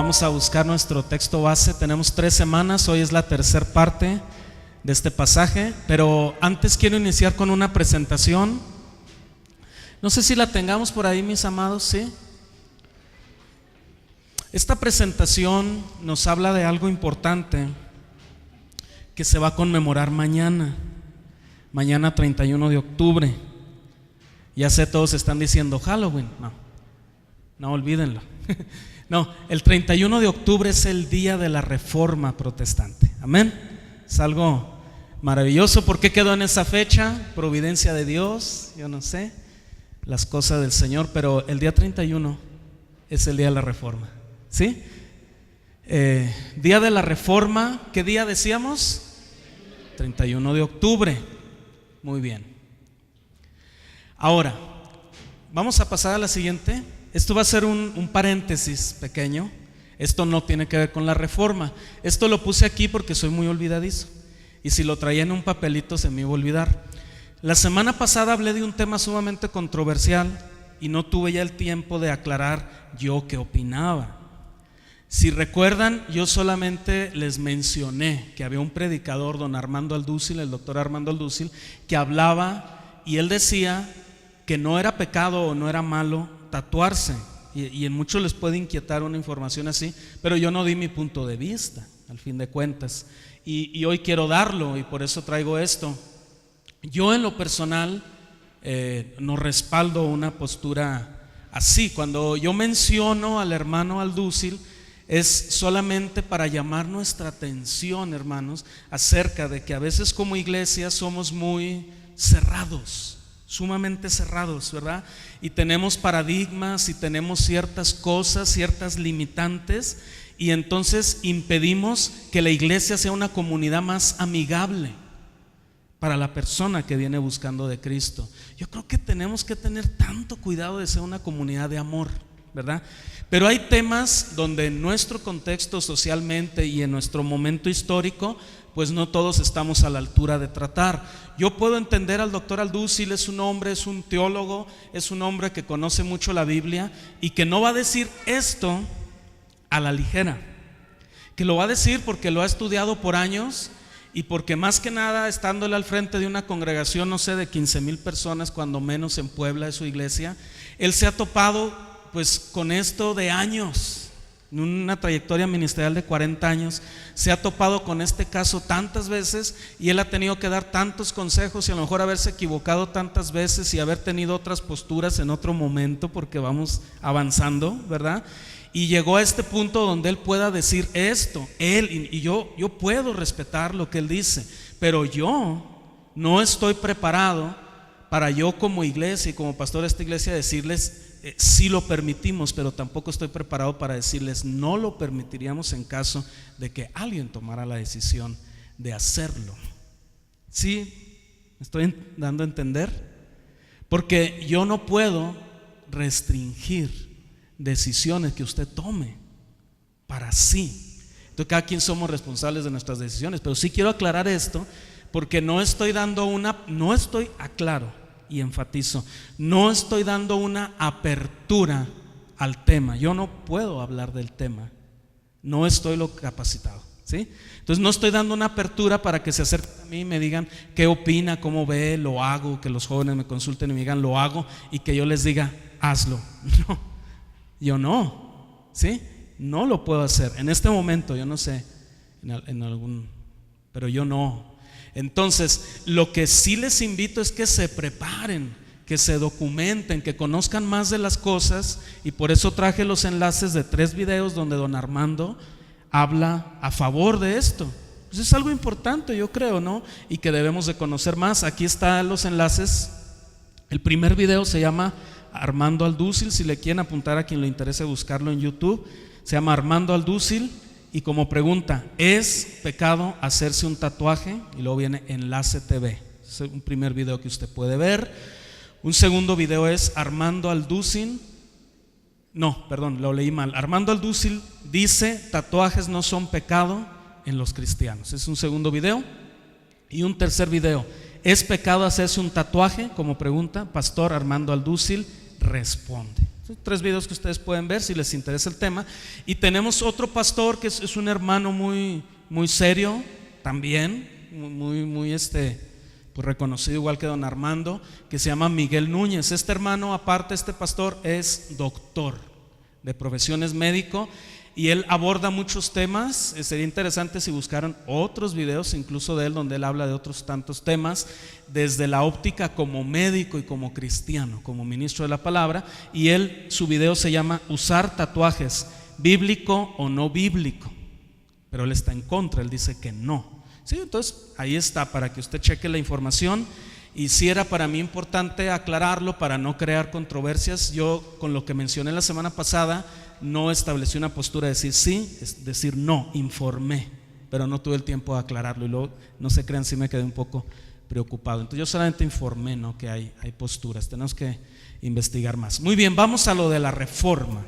Vamos a buscar nuestro texto base. Tenemos 3 semanas, hoy es la tercera parte de este pasaje, pero antes quiero iniciar con una presentación. No sé si la tengamos por ahí, mis amados, ¿sí? Esta presentación nos habla de algo importante que se va a conmemorar mañana 31 de octubre. Ya sé, todos están diciendo Halloween. No, olvídenlo. No, el 31 de octubre es el día de la Reforma Protestante. Amén. Es algo maravilloso. ¿Por qué quedó en esa fecha? Providencia de Dios, yo no sé, las cosas del Señor, pero el día 31 es el día de la Reforma, ¿sí? Día de la Reforma, ¿qué día decíamos? 31 de octubre. Muy bien. Ahora, vamos a pasar a la siguiente. Esto va a ser un paréntesis pequeño. Esto no tiene que ver con la Reforma. Esto lo puse aquí porque soy muy olvidadizo, y si lo traía en un papelito se me iba a olvidar. La semana pasada hablé de un tema sumamente controversial y no tuve ya el tiempo de aclarar yo qué opinaba. Si recuerdan, yo solamente les mencioné que había un predicador, don Armando Aldúcil, el doctor Armando Aldúcil, que hablaba y él decía que no era pecado o no era malo tatuarse, y en muchos les puede inquietar una información así, pero yo no di mi punto de vista al fin de cuentas, y hoy quiero darlo, y por eso traigo esto. Yo en lo personal no respaldo una postura así. Cuando yo menciono al hermano Aldúcil es solamente para llamar nuestra atención, hermanos, acerca de que a veces como iglesia somos muy cerrados, sumamente cerrados, ¿verdad? Y tenemos paradigmas y tenemos ciertas cosas, ciertas limitantes, y entonces impedimos que la iglesia sea una comunidad más amigable para la persona que viene buscando de Cristo. Yo creo que tenemos que tener tanto cuidado de ser una comunidad de amor, ¿verdad? Pero hay temas donde en nuestro contexto socialmente y en nuestro momento histórico, pues no todos estamos a la altura de tratar. Yo puedo entender al doctor Aldúcil, es un hombre, es un teólogo, es un hombre que conoce mucho la Biblia y que no va a decir esto a la ligera, que lo va a decir porque lo ha estudiado por años y porque más que nada estándole al frente de una congregación, no sé, de 15,000 personas cuando menos en Puebla, de su iglesia, él se ha topado pues con esto de años. En una trayectoria ministerial de 40 años se ha topado con este caso tantas veces, y él ha tenido que dar tantos consejos y a lo mejor haberse equivocado tantas veces y haber tenido otras posturas en otro momento, porque vamos avanzando, ¿verdad? Y llegó a este punto donde él pueda decir esto, él, y yo puedo respetar lo que él dice, pero yo no estoy preparado para yo como iglesia y como pastor de esta iglesia decirles sí lo permitimos, pero tampoco estoy preparado para decirles no lo permitiríamos en caso de que alguien tomara la decisión de hacerlo. ¿Sí? ¿Me estoy dando a entender? Porque yo no puedo restringir decisiones que usted tome para sí. Entonces cada quien somos responsables de nuestras decisiones, pero sí quiero aclarar esto porque aclaro y enfatizo, no estoy dando una apertura al tema. Yo no puedo hablar del tema, no estoy lo capacitado, ¿sí? Entonces no estoy dando una apertura para que se acerquen a mí y me digan qué opina, cómo ve, lo hago, que los jóvenes me consulten y me digan lo hago, y que yo les diga hazlo. No, yo no, ¿sí? No lo puedo hacer en este momento. Yo no sé pero yo no. Entonces, lo que sí les invito es que se preparen, que se documenten, que conozcan más de las cosas, y por eso traje los enlaces de 3 videos donde don Armando habla a favor de esto. Pues es algo importante, yo creo, ¿no? Y que debemos de conocer más. Aquí están los enlaces. El primer video se llama Armando Aldúcil, si le quieren apuntar a quien le interese buscarlo en YouTube, se llama Armando Aldúcil. Y como pregunta, ¿es pecado hacerse un tatuaje? Y luego viene Enlace TV. Es un primer video que usted puede ver. Un segundo video es Armando Aldúcil. No, perdón, lo leí mal. Armando Aldúcil dice: tatuajes no son pecado en los cristianos. Es un segundo video. Y un tercer video: ¿es pecado hacerse un tatuaje? Como pregunta, Pastor Armando Aldúcil responde. Son 3 videos que ustedes pueden ver si les interesa el tema. Y tenemos otro pastor que es un hermano muy, muy serio también, muy pues reconocido igual que don Armando, que se llama Miguel Núñez. Este hermano, aparte, este pastor es doctor, de profesión es médico, y él aborda muchos temas. Sería interesante si buscaran otros videos incluso de él, donde él habla de otros tantos temas, desde la óptica como médico y como cristiano, como ministro de la palabra. Y su video se llama Usar tatuajes, bíblico o no bíblico, pero él está en contra, él dice que no. Sí, entonces ahí está para que usted cheque la información. Y si era para mí importante aclararlo para no crear controversias. Yo, con lo que mencioné la semana pasada, no establecí una postura de decir sí, es decir no, informé, pero no tuve el tiempo de aclararlo. Y luego, no se crean, sí me quedé un poco preocupado. Entonces yo solamente informé, ¿no?, que hay posturas, tenemos que investigar más. Muy bien, vamos a lo de la reforma.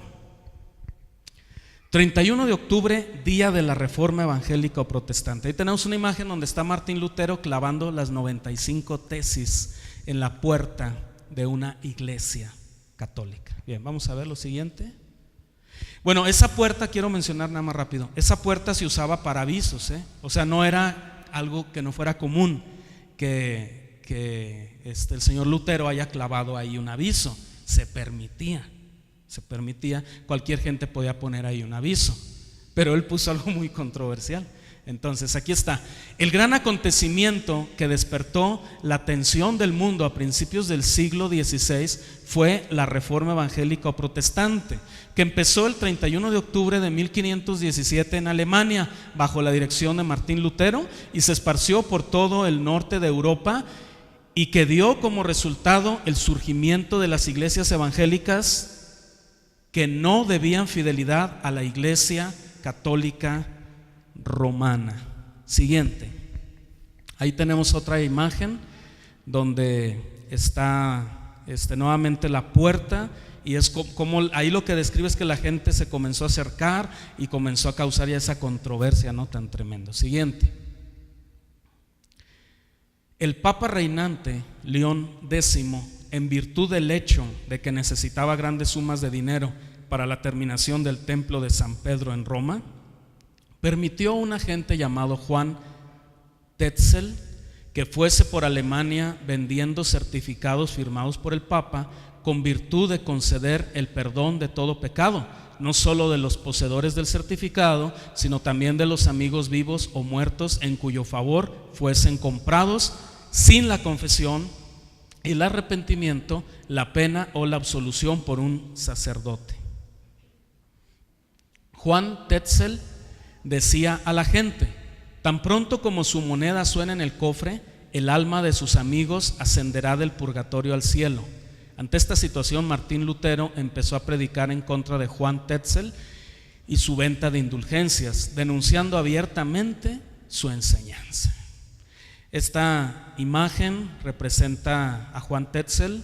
31 de octubre, día de la reforma evangélica o protestante. Ahí tenemos una imagen donde está Martín Lutero clavando las 95 tesis en la puerta de una iglesia católica. Bien, vamos a ver lo siguiente. Bueno, esa puerta, quiero mencionar nada más rápido, esa puerta se usaba para avisos, o sea, no era algo que no fuera común que el señor Lutero haya clavado ahí un aviso. Se permitía, cualquier gente podía poner ahí un aviso, pero él puso algo muy controversial. Entonces aquí está, el gran acontecimiento que despertó la atención del mundo a principios del siglo XVI fue la reforma evangélica o protestante, que empezó el 31 de octubre de 1517 en Alemania bajo la dirección de Martín Lutero y se esparció por todo el norte de Europa, y que dio como resultado el surgimiento de las iglesias evangélicas que no debían fidelidad a la Iglesia Católica Romana. Siguiente. Ahí tenemos otra imagen donde está nuevamente la puerta, y es como ahí lo que describe es que la gente se comenzó a acercar y comenzó a causar ya esa controversia, no tan tremendo. Siguiente. El Papa reinante León X, en virtud del hecho de que necesitaba grandes sumas de dinero para la terminación del templo de San Pedro en Roma, permitió a un agente llamado Juan Tetzel que fuese por Alemania vendiendo certificados firmados por el Papa con virtud de conceder el perdón de todo pecado, no solo de los poseedores del certificado, sino también de los amigos vivos o muertos en cuyo favor fuesen comprados sin la confesión y el arrepentimiento, la pena o la absolución por un sacerdote. Juan Tetzel decía a la gente: tan pronto como su moneda suene en el cofre, el alma de sus amigos ascenderá del purgatorio al cielo. Ante esta situación, Martín Lutero empezó a predicar en contra de Juan Tetzel y su venta de indulgencias, denunciando abiertamente su enseñanza. Esta imagen representa a Juan Tetzel.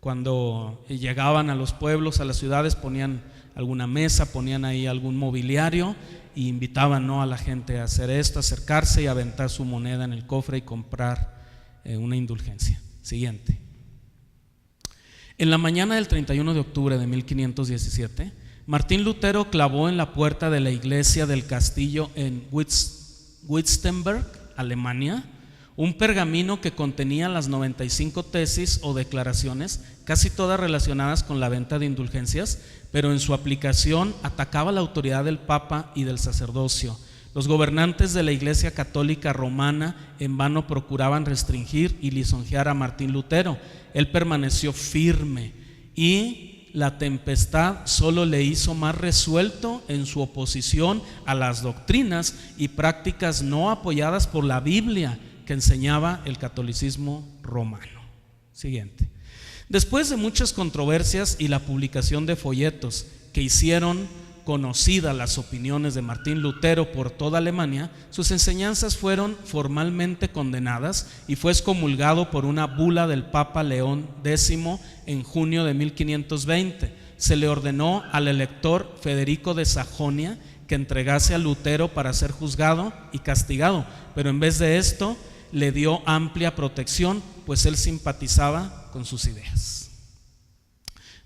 Cuando llegaban a los pueblos, a las ciudades, ponían alguna mesa, ponían ahí algún mobiliario y invitaban, ¿no?, a la gente a hacer esto, acercarse y aventar su moneda en el cofre y comprar una indulgencia. Siguiente. En la mañana del 31 de octubre de 1517, Martín Lutero clavó en la puerta de la iglesia del castillo en Wittenberg, Alemania, un pergamino que contenía las 95 tesis o declaraciones, casi todas relacionadas con la venta de indulgencias, pero en su aplicación atacaba la autoridad del Papa y del sacerdocio. Los gobernantes de la Iglesia Católica Romana en vano procuraban restringir y lisonjear a Martín Lutero. Él permaneció firme y la tempestad solo le hizo más resuelto en su oposición a las doctrinas y prácticas no apoyadas por la Biblia que enseñaba el catolicismo romano. Siguiente. Después de muchas controversias y la publicación de folletos que hicieron conocidas las opiniones de Martín Lutero por toda Alemania, sus enseñanzas fueron formalmente condenadas y fue excomulgado por una bula del Papa León X en junio de 1520. Se le ordenó al elector Federico de Sajonia que entregase a Lutero para ser juzgado y castigado, pero en vez de esto le dio amplia protección, pues él simpatizaba con sus ideas.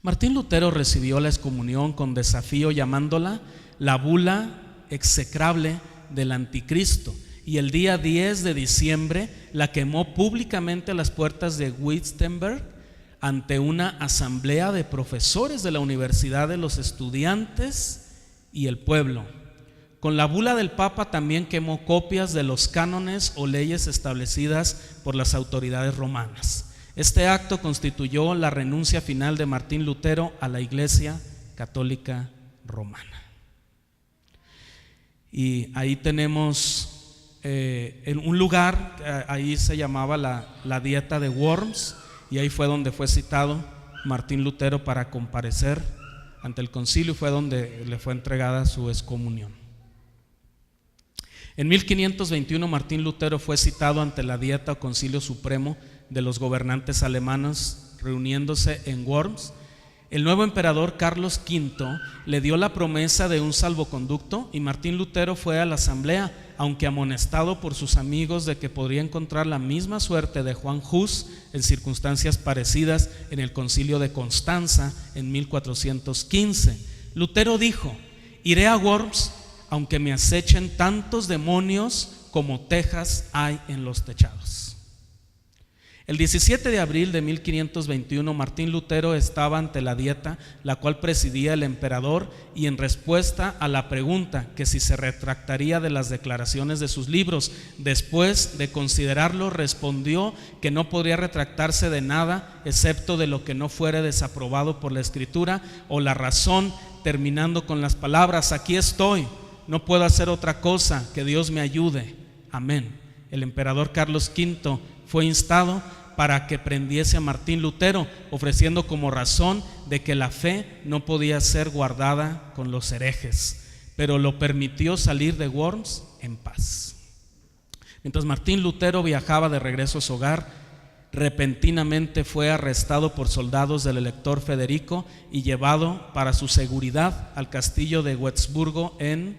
Martín Lutero recibió la excomunión con desafío, llamándola la bula execrable del anticristo, y el día 10 de diciembre la quemó públicamente a las puertas de Wittenberg ante una asamblea de profesores de la Universidad de los Estudiantes y el pueblo. Con la bula del Papa también quemó copias de los cánones o leyes establecidas por las autoridades romanas. Este acto constituyó la renuncia final de Martín Lutero a la Iglesia Católica Romana. Y ahí tenemos en un lugar, ahí se llamaba la dieta de Worms, y ahí fue donde fue citado Martín Lutero para comparecer ante el concilio, y fue donde le fue entregada su excomunión. En 1521 Martín Lutero fue citado ante la dieta o concilio supremo de los gobernantes alemanes, reuniéndose en Worms. El nuevo emperador Carlos V le dio la promesa de un salvoconducto, y Martín Lutero fue a la asamblea, aunque amonestado por sus amigos de que podría encontrar la misma suerte de Juan Hus en circunstancias parecidas en el concilio de Constanza en 1415. Lutero dijo: iré a Worms aunque me acechen tantos demonios como tejas hay en los techados. El 17 de abril de 1521 Martín Lutero estaba ante la dieta, la cual presidía el emperador, y en respuesta a la pregunta que si se retractaría de las declaraciones de sus libros, después de considerarlo, respondió que no podría retractarse de nada excepto de lo que no fuere desaprobado por la Escritura o la razón, terminando con las palabras: aquí estoy, no puedo hacer otra cosa, que Dios me ayude, amén. El emperador Carlos V fue instado para que prendiese a Martín Lutero, ofreciendo como razón de que la fe no podía ser guardada con los herejes, pero lo permitió salir de Worms en paz. Mientras Martín Lutero viajaba de regreso a su hogar, repentinamente fue arrestado por soldados del elector Federico y llevado para su seguridad al castillo de Wurzburgo en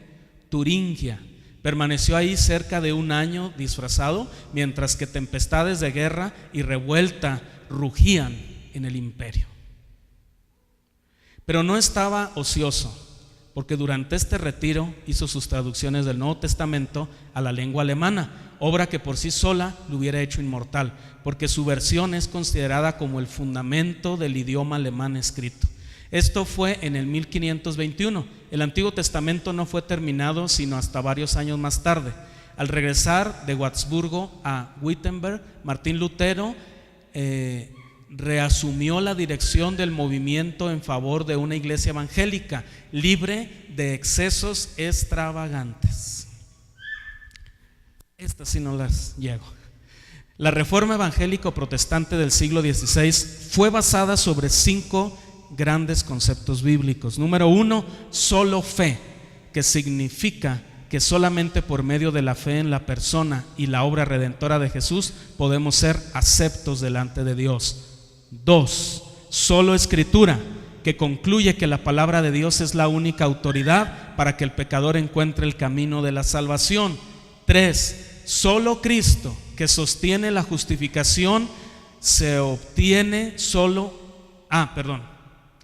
Turingia. Permaneció ahí cerca de un año disfrazado, mientras que tempestades de guerra y revuelta rugían en el imperio. Pero no estaba ocioso, porque durante este retiro hizo sus traducciones del Nuevo Testamento a la lengua alemana, obra que por sí sola lo hubiera hecho inmortal, porque su versión es considerada como el fundamento del idioma alemán escrito. Esto fue en el 1521. El Antiguo Testamento no fue terminado sino hasta varios años más tarde. Al regresar de Wurzburgo a Wittenberg, Martín Lutero reasumió la dirección del movimiento en favor de una iglesia evangélica libre de excesos extravagantes. Estas sí no las llego. La reforma evangélico-protestante del siglo XVI fue basada sobre 5 grandes conceptos bíblicos. Número 1, solo fe, que significa que solamente por medio de la fe en la persona y la obra redentora de Jesús podemos ser aceptos delante de Dios. 2, solo escritura, que concluye que la palabra de Dios es la única autoridad para que el pecador encuentre el camino de la salvación. 3, solo Cristo, que sostiene la justificación, se obtiene solo,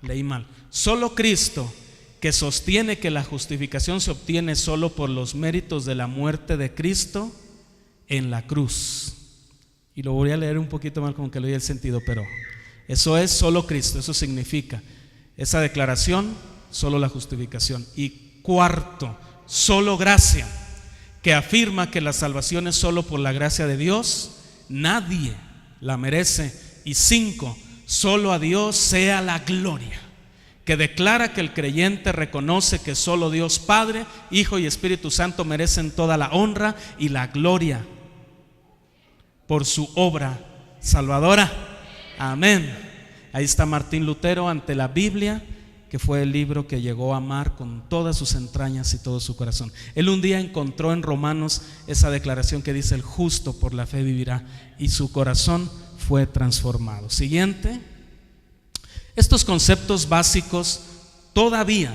leí mal. Solo Cristo, que sostiene que la justificación se obtiene solo por los méritos de la muerte de Cristo en la cruz. Y lo voy a leer un poquito mal, como que le doy el sentido, pero eso es solo Cristo, eso significa esa declaración, solo la justificación. Y 4, solo gracia, que afirma que la salvación es solo por la gracia de Dios, nadie la merece. Y 5, solo a Dios sea la gloria, que declara que el creyente reconoce que solo Dios Padre, Hijo y Espíritu Santo merecen toda la honra y la gloria por su obra salvadora. Amén. Ahí está Martín Lutero ante la Biblia, que fue el libro que llegó a amar con todas sus entrañas y todo su corazón. Él un día encontró en Romanos esa declaración que dice: el justo por la fe vivirá, y su corazón fue transformado. Siguiente. Estos conceptos básicos todavía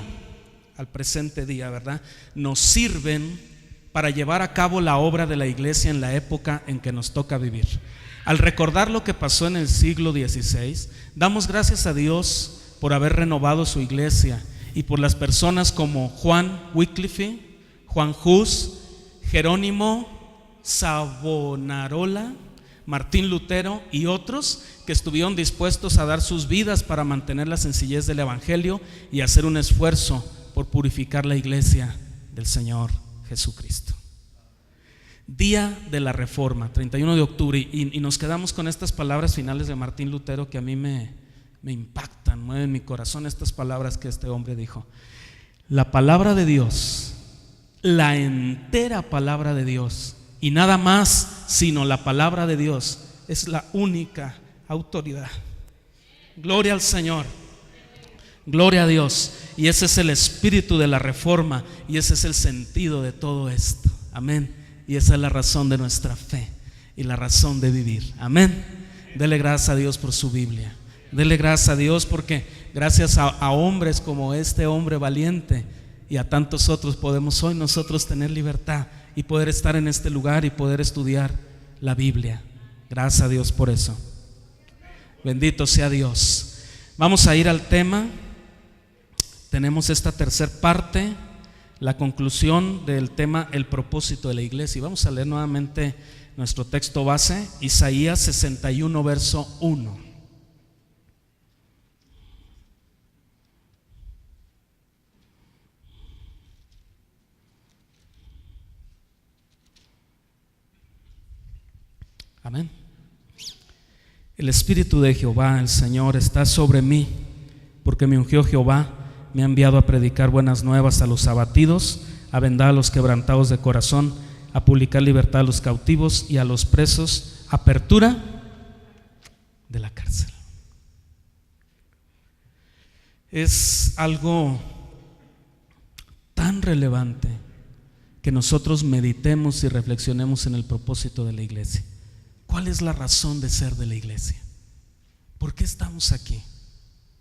al presente día, ¿verdad?, nos sirven para llevar a cabo la obra de la iglesia en la época en que nos toca vivir. Al recordar lo que pasó en el siglo XVI, damos gracias a Dios por haber renovado su iglesia y por las personas como Juan Wycliffe, Juan Hus, Jerónimo Savonarola, Martín Lutero y otros que estuvieron dispuestos a dar sus vidas para mantener la sencillez del evangelio y hacer un esfuerzo por purificar la iglesia del Señor Jesucristo. Día de la Reforma, 31 de octubre, y nos quedamos con estas palabras finales de Martín Lutero que a mí me impactan, mueven mi corazón estas palabras que este hombre dijo. La palabra de Dios, la entera palabra de Dios, y nada más sino la palabra de Dios, es la única autoridad. Gloria al Señor, gloria a Dios. Y ese es el espíritu de la reforma, y ese es el sentido de todo esto. Amén. Y esa es la razón de nuestra fe y la razón de vivir. Amén. Dele gracias a Dios por su Biblia. Dele gracias a Dios porque gracias a hombres como este hombre valiente y a tantos otros podemos hoy nosotros tener libertad y poder estar en este lugar y poder estudiar la Biblia. Gracias a Dios por eso. Bendito sea Dios. Vamos a ir al tema. Tenemos esta tercera parte, la conclusión del tema, el propósito de la iglesia. Y vamos a leer nuevamente nuestro texto base, Isaías 61, verso 1. Amén. El Espíritu de Jehová, el Señor, está sobre mí, porque me ungió Jehová. Me ha enviado a predicar buenas nuevas a los abatidos, a vendar a los quebrantados de corazón, a publicar libertad a los cautivos y a los presos, apertura de la cárcel. Es algo tan relevante que nosotros meditemos y reflexionemos en el propósito de la iglesia. ¿Cuál es la razón de ser de la iglesia? ¿Por qué estamos aquí?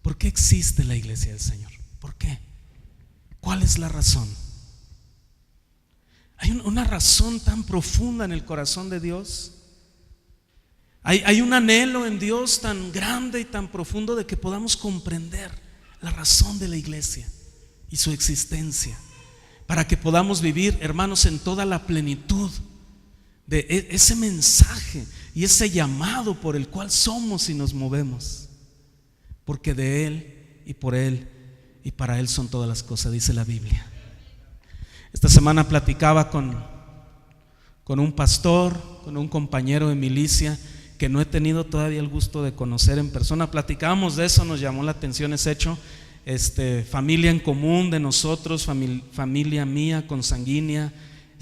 ¿Por qué existe la iglesia del Señor? ¿Por qué? ¿Cuál es la razón? Hay una razón tan profunda en el corazón de Dios. Hay un anhelo en Dios tan grande y tan profundo de que podamos comprender la razón de la iglesia y su existencia, para que podamos vivir, hermanos, en toda la plenitud de ese mensaje y ese llamado por el cual somos y nos movemos, porque de Él y por Él y para Él son todas las cosas, dice la Biblia. Esta semana platicaba con un pastor, con un compañero de milicia que no he tenido todavía el gusto de conocer en persona. Platicábamos de eso, nos llamó la atención ese hecho. Familia en común de nosotros, familia mía consanguínea,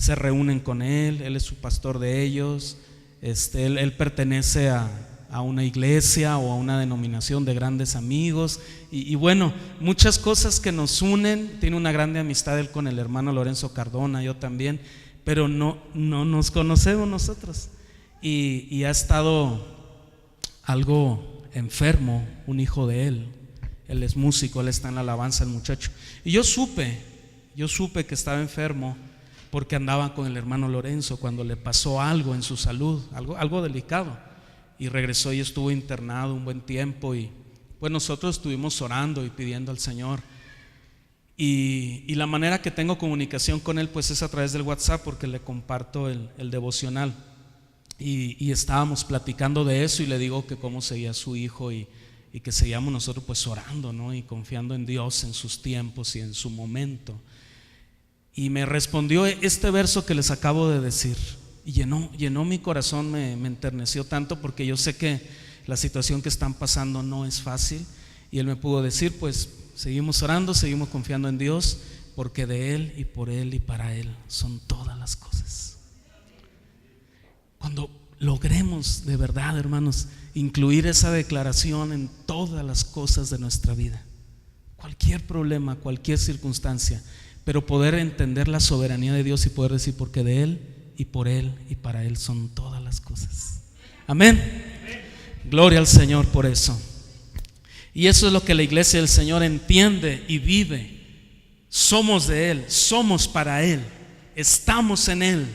se reúnen con él es su pastor de ellos. Él pertenece a una iglesia o a una denominación de grandes amigos y bueno, muchas cosas que nos unen. Tiene una grande amistad él con el hermano Lorenzo Cardona, yo también, pero no nos conocemos nosotros y ha estado algo enfermo un hijo de él es músico, él está en la alabanza, el muchacho, y yo supe que estaba enfermo porque andaba con el hermano Lorenzo cuando le pasó algo en su salud, algo delicado. Y regresó y estuvo internado un buen tiempo y pues nosotros estuvimos orando y pidiendo al Señor y la manera que tengo comunicación con él pues es a través del WhatsApp, porque le comparto el devocional y estábamos platicando de eso y le digo que cómo seguía su hijo y que seguíamos nosotros pues orando, ¿no? Y confiando en Dios en sus tiempos y en su momento. Y me respondió este verso que les acabo de decir. Y llenó mi corazón, me enterneció tanto, porque yo sé que la situación que están pasando no es fácil. Y él me pudo decir, pues seguimos orando, seguimos confiando en Dios, porque de Él y por Él y para Él son todas las cosas. Cuando logremos de verdad, hermanos, incluir esa declaración en todas las cosas de nuestra vida, cualquier problema, cualquier circunstancia, pero poder entender la soberanía de Dios y poder decir, porque de Él y por Él y para Él son todas las cosas. Amén. Gloria al Señor por eso. Y eso es lo que la iglesia del Señor entiende y vive. Somos de Él, somos para Él, estamos en Él.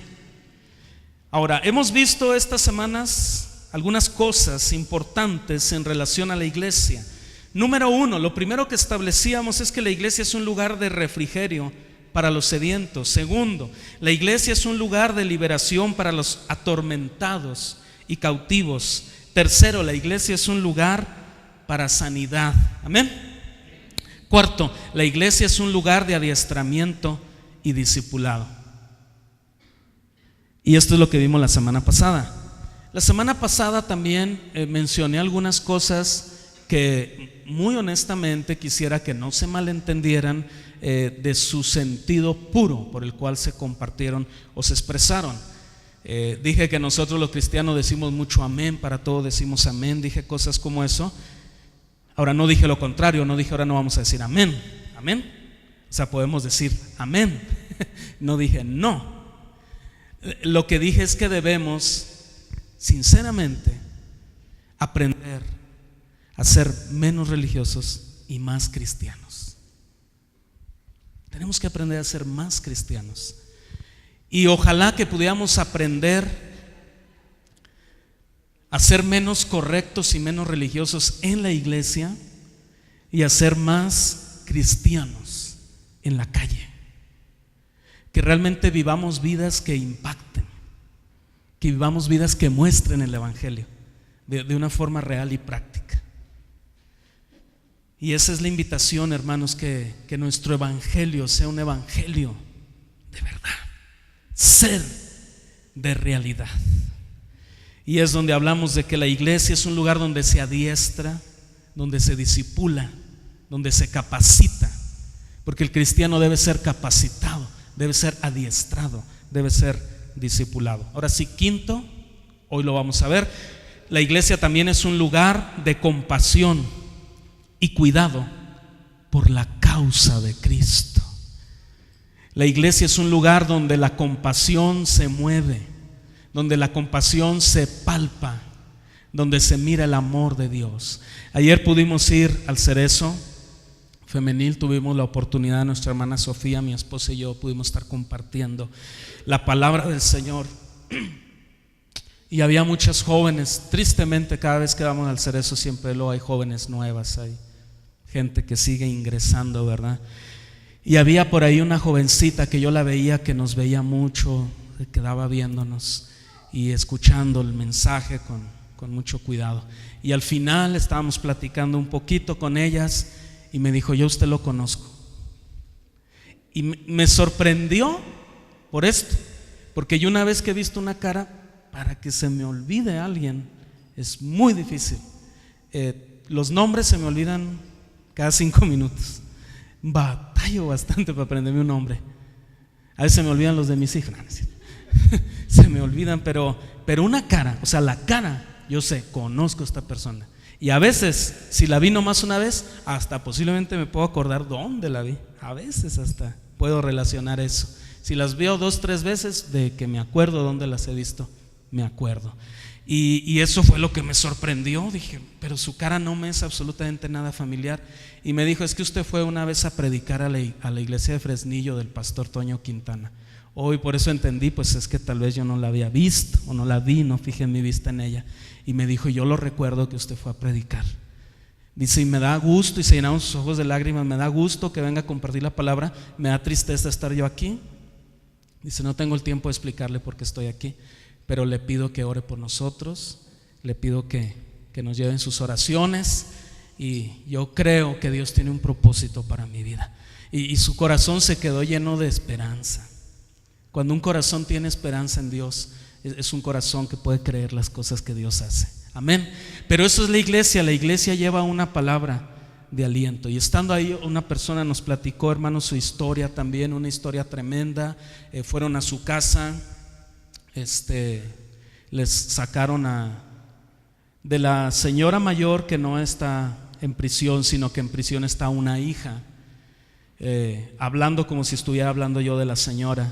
Ahora, hemos visto estas semanas algunas cosas importantes en relación a la iglesia. Número 1, lo primero que establecíamos es que la iglesia es un lugar de refrigerio para los sedientos. Segundo, la iglesia es un lugar de liberación para los atormentados y cautivos. Tercero, la iglesia es un lugar para sanidad. Amén. Cuarto, la iglesia es un lugar de adiestramiento y discipulado. Y esto es lo que vimos la semana pasada. La semana pasada también mencioné algunas cosas que muy honestamente quisiera que no se malentendieran de su sentido puro por el cual se compartieron o se expresaron. Dije que nosotros los cristianos decimos mucho amén, para todo decimos amén, dije cosas como eso. Ahora no dije lo contrario, no dije ahora no vamos a decir amén, amén. O sea, podemos decir amén. No dije no. Lo que dije es que debemos sinceramente aprender a ser menos religiosos y más cristianos. Tenemos que aprender a ser más cristianos. Y ojalá que pudiéramos aprender a ser menos correctos y menos religiosos en la iglesia y a ser más cristianos en la calle. Que realmente vivamos vidas que impacten, que vivamos vidas que muestren el evangelio de una forma real y práctica. Y esa es la invitación, hermanos, que nuestro evangelio sea un evangelio de verdad, ser de realidad. Y es donde hablamos de que la iglesia es un lugar donde se adiestra, donde se discipula, donde se capacita, porque el cristiano debe ser capacitado, debe ser adiestrado, debe ser discipulado. Ahora sí, quinto, hoy lo vamos a ver, la iglesia también es un lugar de compasión y cuidado por la causa de Cristo. La iglesia es un lugar donde la compasión se mueve, donde la compasión se palpa, donde se mira el amor de Dios. Ayer pudimos ir al Cerezo Femenil, tuvimos la oportunidad, nuestra hermana Sofía, mi esposa y yo pudimos estar compartiendo la palabra del Señor. Y había muchas jóvenes. Tristemente cada vez que vamos al Cerezo siempre hay jóvenes nuevas, hay gente que sigue ingresando, ¿verdad? Y había por ahí una jovencita que yo la veía, que nos veía mucho, se quedaba viéndonos y escuchando el mensaje con mucho cuidado. Y al final estábamos platicando un poquito con ellas y me dijo: yo a usted lo conozco. Y me sorprendió por esto, porque yo una vez que he visto una cara, para que se me olvide a alguien es muy difícil. Los nombres se me olvidan cada 5 minutos. Batallo bastante para aprenderme un nombre. A veces se me olvidan los de mis hijas. Se me olvidan, pero una cara, o sea, la cara, yo sé, conozco a esta persona. Y a veces, si la vi nomás una vez, hasta posiblemente me puedo acordar dónde la vi. A veces hasta puedo relacionar eso. Si las veo 2, 3 veces, de que me acuerdo dónde las he visto, me acuerdo. Y eso fue lo que me sorprendió. Dije, pero su cara no me es absolutamente nada familiar. Y me dijo: es que usted fue una vez a predicar a la iglesia de Fresnillo del pastor Toño Quintana. Hoy por eso entendí, pues es que tal vez yo no la había visto o no la vi, no fijé mi vista en ella. Y me dijo: yo lo recuerdo que usted fue a predicar. Dice: y me da gusto, y se llenaron sus ojos de lágrimas, me da gusto que venga a compartir la palabra, me da tristeza estar yo aquí. Dice: no tengo el tiempo de explicarle por qué estoy aquí, pero le pido que ore por nosotros, le pido que nos lleven sus oraciones, y yo creo que Dios tiene un propósito para mi vida. Y su corazón se quedó lleno de esperanza. Cuando un corazón tiene esperanza en Dios, es un corazón que puede creer las cosas que Dios hace. Amén. Pero eso es la iglesia lleva una palabra de aliento. Y estando ahí, una persona nos platicó, hermanos, su historia también, una historia tremenda. Fueron a su casa, les sacaron de la señora mayor, que no está en prisión, sino que en prisión está una hija, hablando como si estuviera hablando yo de la señora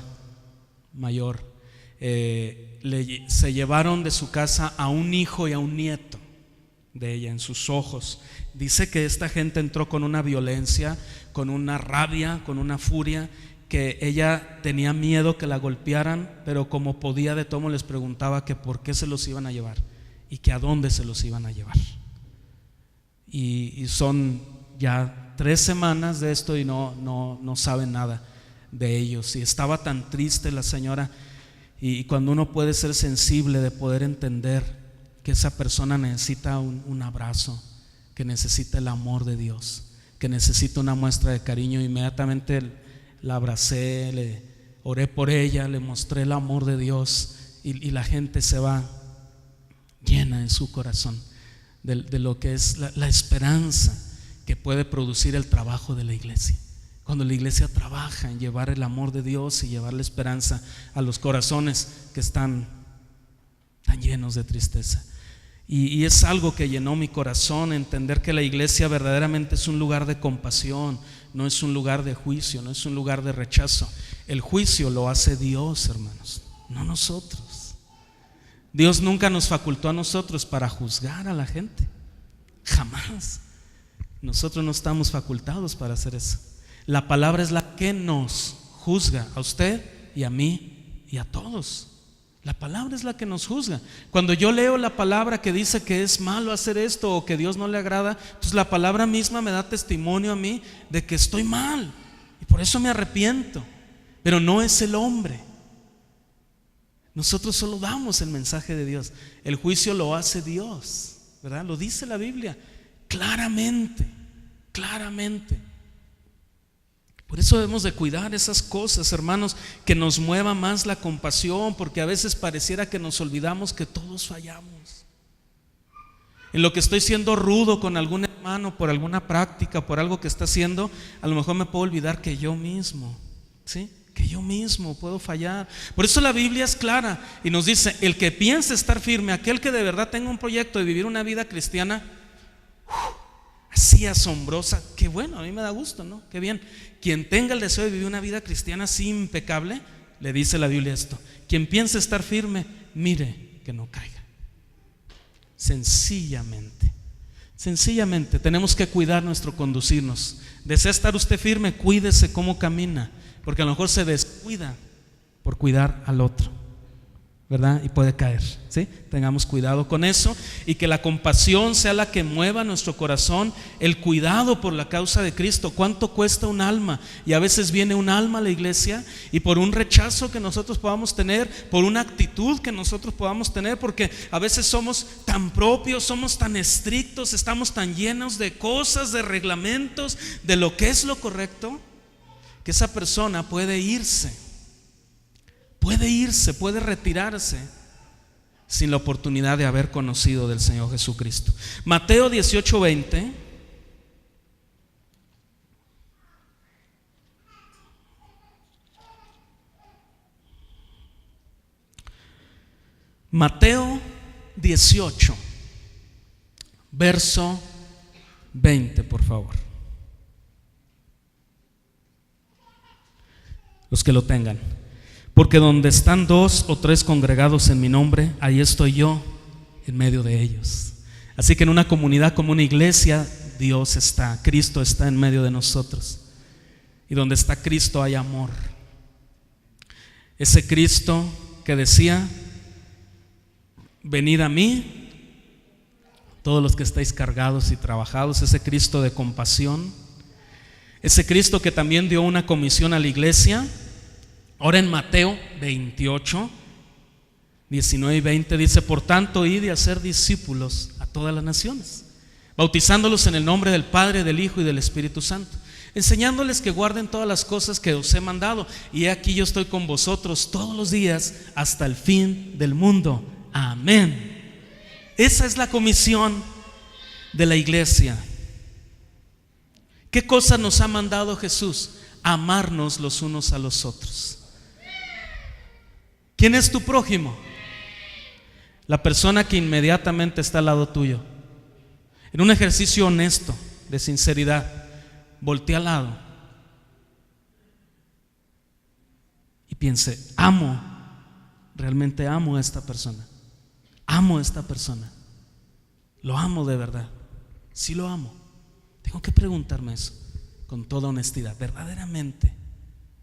mayor. Se llevaron de su casa a un hijo y a un nieto de ella en sus ojos. Dice que esta gente entró con una violencia, con una rabia, con una furia, que ella tenía miedo que la golpearan, pero como podía de todo les preguntaba que por qué se los iban a llevar y que a dónde se los iban a llevar. y son ya 3 semanas de esto y no saben nada de ellos. Y estaba tan triste la señora. Y cuando uno puede ser sensible de poder entender que esa persona necesita un abrazo, que necesita el amor de Dios, que necesita una muestra de cariño, inmediatamente la abracé, le oré por ella, le mostré el amor de Dios, y la gente se va llena en su corazón de lo que es la esperanza que puede producir el trabajo de la iglesia. Cuando la iglesia trabaja en llevar el amor de Dios y llevar la esperanza a los corazones que están tan llenos de tristeza. Y es algo que llenó mi corazón, entender que la iglesia verdaderamente es un lugar de compasión, no es un lugar de juicio, no es un lugar de rechazo. El juicio lo hace Dios, hermanos, no nosotros. Dios nunca nos facultó a nosotros para juzgar a la gente, jamás. Nosotros no estamos facultados para hacer eso. La palabra es la que nos juzga, a usted y a mí y a todos. La palabra es la que nos juzga. Cuando yo leo la palabra que dice que es malo hacer esto o que Dios no le agrada, pues la palabra misma me da testimonio a mí de que estoy mal, y por eso me arrepiento. Pero no es el hombre. Nosotros solo damos el mensaje de Dios. El juicio lo hace Dios, ¿verdad? Lo dice la Biblia claramente, claramente. Por eso debemos de cuidar esas cosas, hermanos, que nos mueva más la compasión, porque a veces pareciera que nos olvidamos que todos fallamos. En lo que estoy siendo rudo con algún hermano por alguna práctica, por algo que está haciendo, a lo mejor me puedo olvidar que yo mismo, ¿sí? Que yo mismo puedo fallar. Por eso la Biblia es clara y nos dice: el que piense estar firme, aquel que de verdad tenga un proyecto de vivir una vida cristiana así asombrosa, qué bueno, a mí me da gusto, ¿no? Qué bien. Quien tenga el deseo de vivir una vida cristiana así impecable, le dice la Biblia esto: quien piense estar firme, mire que no caiga. Sencillamente tenemos que cuidar nuestro conducirnos. ¿Desea estar usted firme? Cuídese cómo camina, porque a lo mejor se descuida por cuidar al otro, ¿verdad? Y puede caer, ¿sí? Tengamos cuidado con eso, y que la compasión sea la que mueva nuestro corazón, el cuidado por la causa de Cristo. ¿Cuánto cuesta un alma? Y a veces viene un alma a la iglesia, y por un rechazo que nosotros podamos tener, por una actitud que nosotros podamos tener, porque a veces somos tan propios, somos tan estrictos, estamos tan llenos de cosas, de reglamentos, de lo que es lo correcto, que esa persona puede irse, puede retirarse sin la oportunidad de haber conocido del Señor Jesucristo. Mateo 18:20. Mateo 18, verso 20, por favor. Los que lo tengan. Porque donde están 2 o 3 congregados en mi nombre, ahí estoy yo en medio de ellos. Así que en una comunidad como una iglesia, Dios está, Cristo está en medio de nosotros. Y donde está Cristo hay amor. Ese Cristo que decía: venid a mí, todos los que estáis cargados y trabajados. Ese Cristo de compasión. Ese Cristo que también dio una comisión a la iglesia. Ahora en Mateo 28, 19 y 20 dice: por tanto, id y hacer discípulos a todas las naciones, bautizándolos en el nombre del Padre, del Hijo y del Espíritu Santo, enseñándoles que guarden todas las cosas que os he mandado. Y he aquí yo estoy con vosotros todos los días hasta el fin del mundo. Amén. Esa es la comisión de la iglesia. ¿Qué cosa nos ha mandado Jesús? Amarnos los unos a los otros. ¿Quién es tu prójimo? La persona que inmediatamente está al lado tuyo. En un ejercicio honesto, de sinceridad, voltea al lado y piense: realmente amo a esta persona. Amo a esta persona. Lo amo de verdad. Sí lo amo. Tengo que preguntarme eso con toda honestidad. ¿Verdaderamente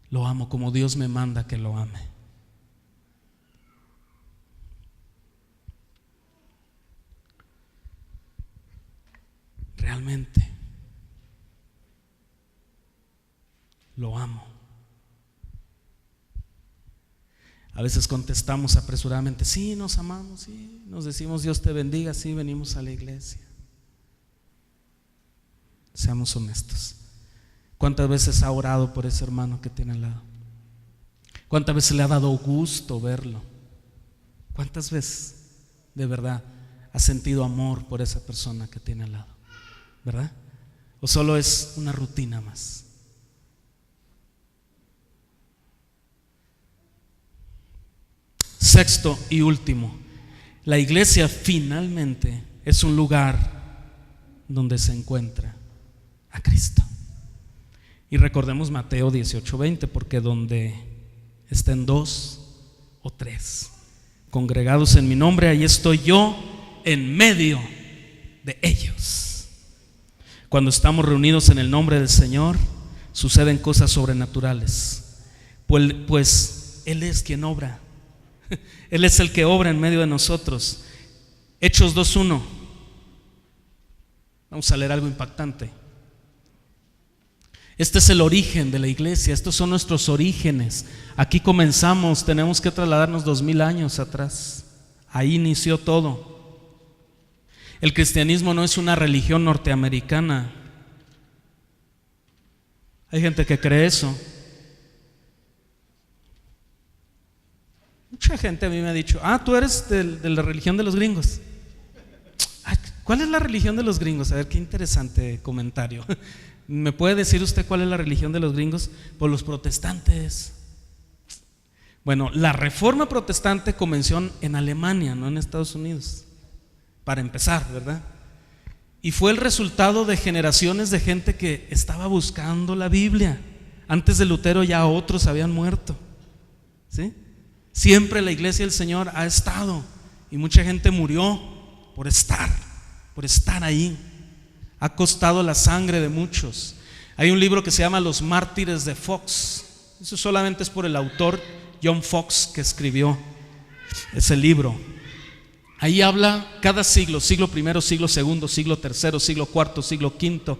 lo amo como Dios me manda que lo ame? realmente lo amo. A veces contestamos apresuradamente, sí, nos amamos, sí, nos decimos Dios te bendiga, sí, venimos a la iglesia. Seamos honestos. ¿Cuántas veces ha orado por ese hermano que tiene al lado? ¿Cuántas veces le ha dado gusto verlo? ¿Cuántas veces de verdad ha sentido amor por esa persona que tiene al lado? ¿Verdad? ¿O solo es una rutina más? Sexto y último, la iglesia finalmente es un lugar donde se encuentra a Cristo. Y recordemos Mateo 18:20, porque donde estén 2 o 3 congregados en mi nombre, ahí estoy yo en medio de ellos. Cuando estamos reunidos en el nombre del Señor, suceden cosas sobrenaturales, pues Él es quien obra. Él es el que obra en medio de nosotros. Hechos 2:1. Vamos a leer algo impactante. Este es el origen de la iglesia. Estos son nuestros orígenes. Aquí comenzamos. Tenemos que trasladarnos 2000 años atrás. Ahí inició todo. El cristianismo no es una religión norteamericana. Hay gente que cree eso. Mucha gente a mí me ha dicho, tú eres de la religión de los gringos. ¿Cuál es la religión de los gringos? A ver, qué interesante comentario. ¿Me puede decir usted cuál es la religión de los gringos? Pues los protestantes. Bueno, la reforma protestante comenzó en Alemania, no en Estados Unidos, para empezar, ¿verdad? Y fue el resultado de generaciones de gente que estaba buscando la Biblia. Antes de Lutero ya otros habían muerto, ¿sí? Siempre la iglesia del Señor ha estado, y mucha gente murió por estar ahí. Ha costado la sangre de muchos. Hay un libro que se llama Los Mártires de Fox. Eso solamente es por el autor John Fox que escribió ese libro. Ahí habla cada siglo, siglo primero, siglo segundo, siglo tercero, siglo cuarto, siglo quinto.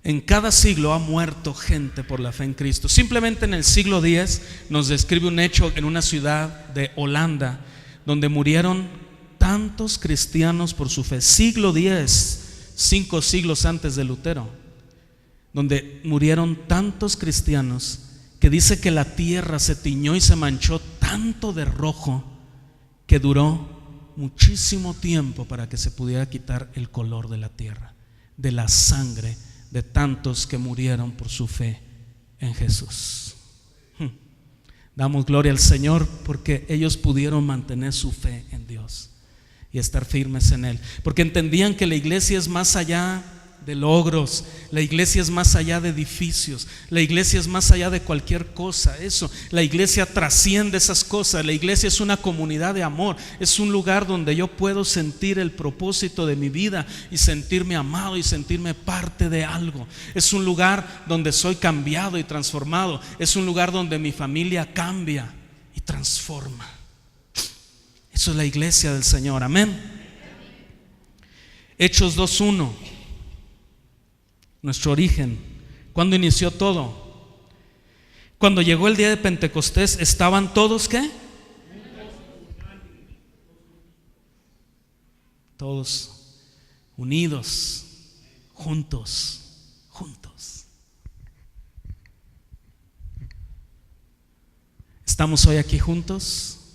En cada siglo ha muerto gente por la fe en Cristo. Simplemente en el siglo X nos describe un hecho en una ciudad de Holanda donde murieron tantos cristianos por su fe. Siglo X, 5 siglos antes de Lutero, donde murieron tantos cristianos que dice que la tierra se tiñó y se manchó tanto de rojo que duró muchísimo tiempo para que se pudiera quitar el color de la tierra, de la sangre de tantos que murieron por su fe en Jesús. Damos gloria al Señor porque ellos pudieron mantener su fe en Dios y estar firmes en Él, porque entendían que la iglesia es más allá de logros, la iglesia es más allá de edificios, la iglesia es más allá de cualquier cosa. Eso, la iglesia trasciende esas cosas. La iglesia es una comunidad de amor, es un lugar donde yo puedo sentir el propósito de mi vida y sentirme amado y sentirme parte de algo. Es un lugar donde soy cambiado y transformado. Es un lugar donde mi familia cambia y transforma. Eso es la iglesia del Señor, amén. Hechos 2:1. Nuestro origen. ¿Cuándo inició todo? Cuando llegó el día de Pentecostés, ¿estaban todos qué? Todos unidos, juntos. ¿Estamos hoy aquí juntos?